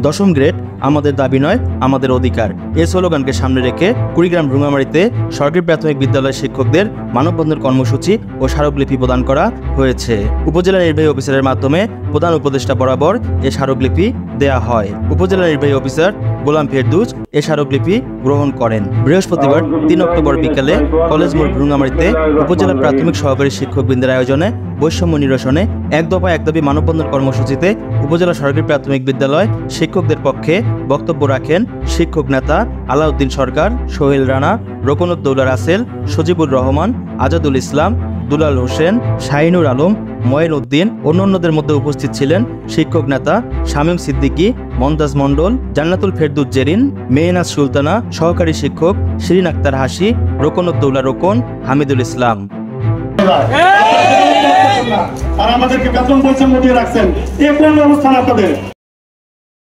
দশম গ্রেড আমাদের দাবি নয়, আমাদের অধিকার এই স্লোগানকে সামনে রেখে কুড়িগ্রাম ভ্রুঙ্গামারীতে সরকারি প্রাথমিক বিদ্যালয়ের শিক্ষকদের মানববন্ধন কর্মসূচি ও স্মারকলিপি প্রদান করা হয়েছে। উপজেলা নির্বাহী অফিসারের মাধ্যমে প্রধান উপদেষ্টা বরাবর এ স্মারকলিপি দেয়া হয়। উপজেলা নির্বাহী অফিসার গোলাম ফেরদৌস এ স্মারকলিপি গ্রহণ করেন। বৃহস্পতিবার ৩ অক্টোবর বিকালে কলেজ মোড় ভ্রুঙ্গামারীতে উপজেলা প্রাথমিক সহকারী শিক্ষকবৃন্দের আয়োজনে বৈষম্য নিরসনে এক দফা এক দাবি মানববন্ধন কর্মসূচিতে উপজেলা সরকারি প্রাথমিক বিদ্যালয় শিক্ষকদের পক্ষে বক্তব্য রাখেন শিক্ষক নেতা আলাউদ্দিন সরকার, সোহেল রানা, রোকনউদ্দৌলা রাসেল, সজিবুর রহমান, আজাদুল ইসলাম, দুলাল হোসেন, শাহিনুর আলম, মঈন উদ্দিন। অন্যান্যদের মধ্যে উপস্থিত ছিলেন শিক্ষক নেতা শামীম সিদ্দিকী, মমতাজ মণ্ডল, জান্নাতুল ফেরদৌস জেরিন, মেহনাজ সুলতানা, সহকারী শিক্ষক শিরিন আক্তার হাসি, রোকনউদ্দৌলা রোকন, হামিদুল ইসলাম। আর আমাদেরকে বেতন বৈষম্য দিয়ে রাখছেন, এ কোন অবস্থান আপনাদের?